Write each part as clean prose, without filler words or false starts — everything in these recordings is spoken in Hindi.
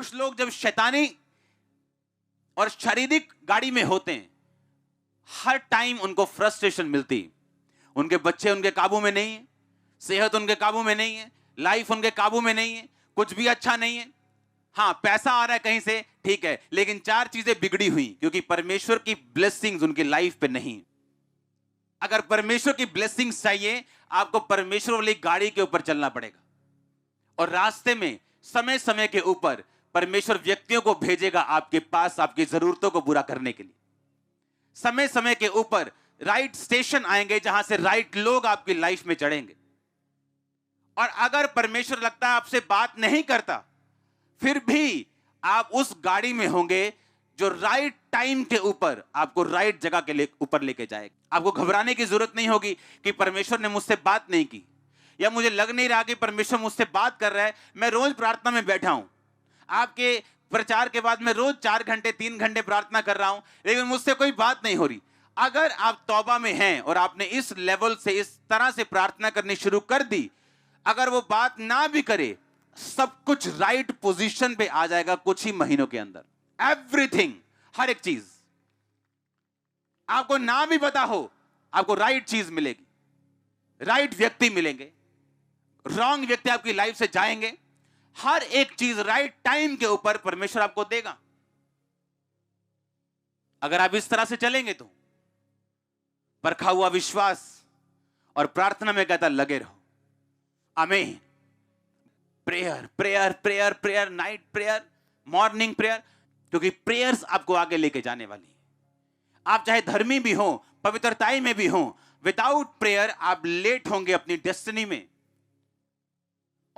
कुछ लोग जब शैतानी और शारीरिक गाड़ी में होते हैं, हर टाइम उनको फ्रस्ट्रेशन मिलती है। उनके बच्चे उनके काबू में नहीं है, सेहत उनके काबू में नहीं है, लाइफ उनके काबू में नहीं है, कुछ भी अच्छा नहीं है। हाँ, पैसा आ रहा है कहीं से, ठीक है, लेकिन चार चीजें बिगड़ी हुई क्योंकि परमेश्वर की ब्लेसिंग्स उनकी लाइफ पे नहीं। अगर परमेश्वर की ब्लेसिंग्स चाहिए, आपको परमेश्वर वाली गाड़ी के ऊपर चलना पड़ेगा। और रास्ते में समय समय के ऊपर परमेश्वर व्यक्तियों को भेजेगा आपके पास आपकी जरूरतों को पूरा करने के लिए। समय समय के ऊपर राइट स्टेशन आएंगे जहां से राइट लोग आपकी लाइफ में चढ़ेंगे। और अगर परमेश्वर लगता है आपसे बात नहीं करता, फिर भी आप उस गाड़ी में होंगे जो राइट टाइम के ऊपर आपको राइट जगह के ऊपर लेके जाएगा। आपको घबराने की जरूरत नहीं होगी कि परमेश्वर ने मुझसे बात नहीं की, या मुझे लग नहीं रहा कि परमेश्वर मुझसे बात कर रहा है। मैं रोज प्रार्थना में बैठा हूं, आपके प्रचार के बाद मैं रोज 4 घंटे 3 घंटे प्रार्थना कर रहा हूं, लेकिन मुझसे कोई बात नहीं हो रही। अगर आप तौबा में हैं और आपने इस लेवल से, इस तरह से प्रार्थना करनी शुरू कर दी, अगर वो बात ना भी करे, सब कुछ राइट पोजीशन पे आ जाएगा कुछ ही महीनों के अंदर। एवरीथिंग, हर एक चीज, आपको ना भी पता हो, आपको राइट चीज मिलेगी, राइट व्यक्ति मिलेंगे, रॉन्ग व्यक्ति आपकी लाइफ से जाएंगे। हर एक चीज राइट टाइम के ऊपर परमेश्वर आपको देगा। अगर आप इस तरह से चलेंगे तो परखा हुआ विश्वास और प्रार्थना में कहता लगे रहो। आमीन। Prayer prayer prayer prayer, night prayer, morning prayer, क्योंकि प्रेयर्स आपको आगे लेके जाने वाली है। आप चाहे धर्मी भी हो, पवित्रताई में भी हो, विदाउट प्रेयर आप लेट होंगे अपनी डेस्टिनी में।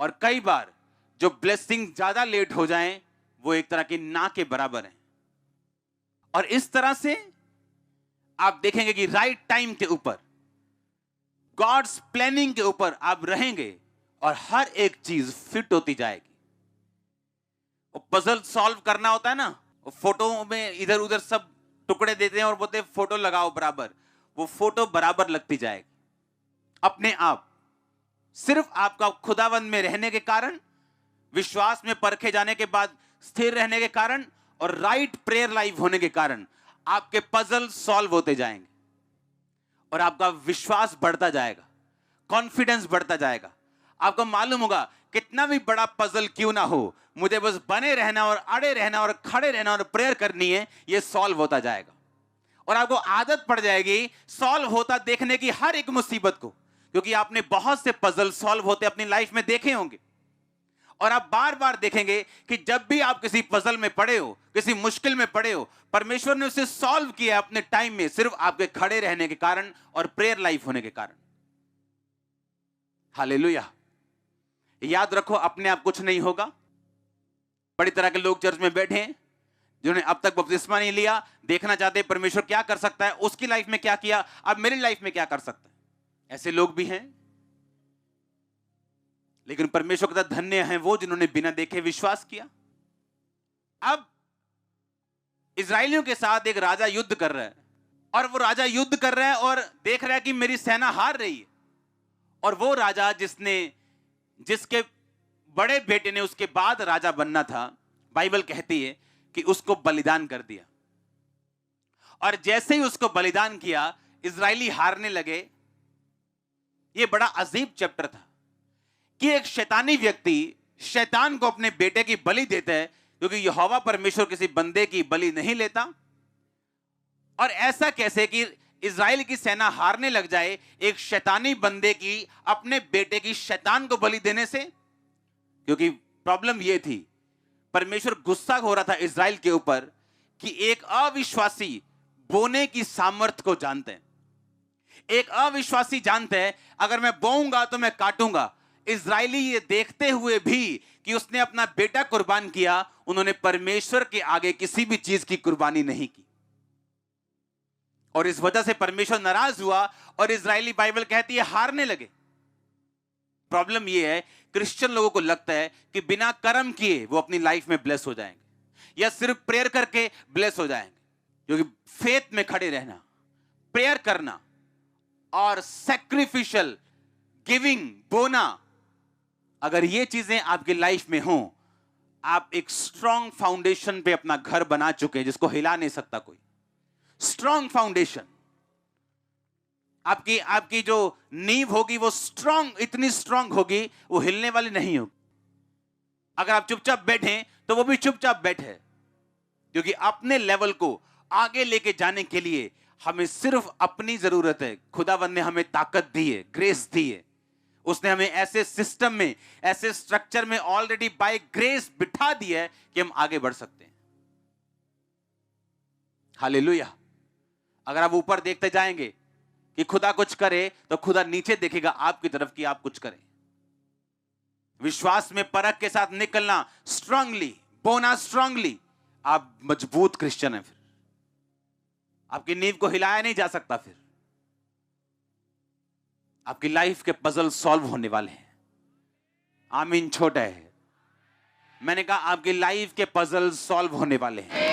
और कई बार जो ब्लेसिंग ज्यादा लेट हो जाएं, वो एक तरह की ना के बराबर है। और इस तरह से आप देखेंगे कि राइट टाइम के ऊपर, गॉड्स प्लानिंग के ऊपर आप रहेंगे और हर एक चीज फिट होती जाएगी। वो पजल सॉल्व करना होता है ना, वो फोटो में इधर उधर सब टुकड़े देते हैं और बोलते हैं फोटो लगाओ बराबर, वो फोटो बराबर लगती जाएगी अपने आप। सिर्फ आपका खुदावंद में रहने के कारण, विश्वास में परखे जाने के बाद स्थिर रहने के कारण और राइट प्रेयर लाइफ होने के कारण आपके पजल सॉल्व होते जाएंगे और आपका विश्वास बढ़ता जाएगा, कॉन्फिडेंस बढ़ता जाएगा। आपको मालूम होगा कितना भी बड़ा पजल क्यों ना हो, मुझे बस बने रहना और अड़े रहना और खड़े रहना और प्रेयर करनी है, ये सॉल्व होता जाएगा। और आपको आदत पड़ जाएगी सॉल्व होता देखने की हर एक मुसीबत को, क्योंकि आपने बहुत से पजल सॉल्व होते अपनी लाइफ में देखे होंगे। और आप बार बार देखेंगे कि जब भी आप किसी पजल में पड़े हो, किसी मुश्किल में पड़े हो, परमेश्वर ने उसे सॉल्व किया अपने टाइम में, सिर्फ आपके खड़े रहने के कारण और प्रेयर लाइफ होने के कारण। हालेलुया। याद रखो, अपने आप कुछ नहीं होगा। बड़ी तरह के लोग चर्च में बैठे हैं जिन्होंने अब तक बपतिस्मा नहीं लिया, देखना चाहते हैं परमेश्वर क्या कर सकता है, उसकी लाइफ में क्या किया, अब मेरी लाइफ में क्या कर सकता है। ऐसे लोग भी हैं, लेकिन परमेश्वर कहता धन्य हैं वो जिन्होंने बिना देखे विश्वास किया। अब इजरायलियों के साथ एक राजा युद्ध कर रहा है, और वो राजा युद्ध कर रहा है और देख रहा है कि मेरी सेना हार रही है। और वो राजा जिसके बड़े बेटे ने उसके बाद राजा बनना था, बाइबल कहती है कि उसको बलिदान कर दिया। और जैसे ही उसको बलिदान किया, इजरायली हारने लगे। ये बड़ा अजीब चैप्टर था कि एक शैतानी व्यक्ति शैतान को अपने बेटे की बलि देता है, क्योंकि यहोवा परमेश्वर किसी बंदे की बलि नहीं लेता। और ऐसा कैसे कि इजराइल की सेना हारने लग जाए एक शैतानी बंदे की अपने बेटे की शैतान को बलि देने से? क्योंकि प्रॉब्लम यह थी, परमेश्वर गुस्सा हो रहा था इजराइल के ऊपर कि एक अविश्वासी बोने की सामर्थ्य को जानते हैं। एक अविश्वासी जानते हैं अगर मैं बोऊंगा तो मैं काटूंगा। इजरायली ये देखते हुए भी कि उसने अपना बेटा कुर्बान किया, उन्होंने परमेश्वर के आगे किसी भी चीज की कुर्बानी नहीं की, और इस वजह से परमेश्वर नाराज हुआ और इजरायली, बाइबल कहती है, हारने लगे। प्रॉब्लम यह है, क्रिश्चियन लोगों को लगता है कि बिना कर्म किए वो अपनी लाइफ में ब्लेस हो जाएंगे या सिर्फ प्रेयर करके ब्लेस हो जाएंगे। क्योंकि फेथ में खड़े रहना, प्रेयर करना और सैक्रिफिशियल गिविंग, बोना, अगर ये चीजें आपकी लाइफ में हो, आप एक स्ट्रॉन्ग फाउंडेशन पे अपना घर बना चुके हैं जिसको हिला नहीं सकता कोई। स्ट्रॉन्ग फाउंडेशन, आपकी आपकी जो नींव होगी वो स्ट्रॉन्ग, इतनी स्ट्रॉन्ग होगी वो हिलने वाली नहीं होगी। अगर आप चुपचाप बैठे तो वो भी चुपचाप बैठे, क्योंकि अपने लेवल को आगे लेके जाने के लिए हमें सिर्फ अपनी जरूरत है। खुदावंद ने हमें ताकत दी है, ग्रेस दी है। उसने हमें ऐसे सिस्टम में, ऐसे स्ट्रक्चर में ऑलरेडी बाय ग्रेस बिठा दिया है कि हम आगे बढ़ सकते हैं। हालेलुया। अगर आप ऊपर देखते जाएंगे कि खुदा कुछ करे तो खुदा नीचे देखेगा आपकी तरफ कि आप कुछ करें। विश्वास में परख के साथ निकलना, स्ट्रांगली बोना, स्ट्रांगली, आप मजबूत क्रिश्चियन हैं। फिर आपकी नींव को हिलाया नहीं जा सकता। फिर आपकी लाइफ के पजल सॉल्व होने वाले हैं। आमीन। छोटा है, मैंने कहा आपकी लाइफ के पजल सॉल्व होने वाले हैं।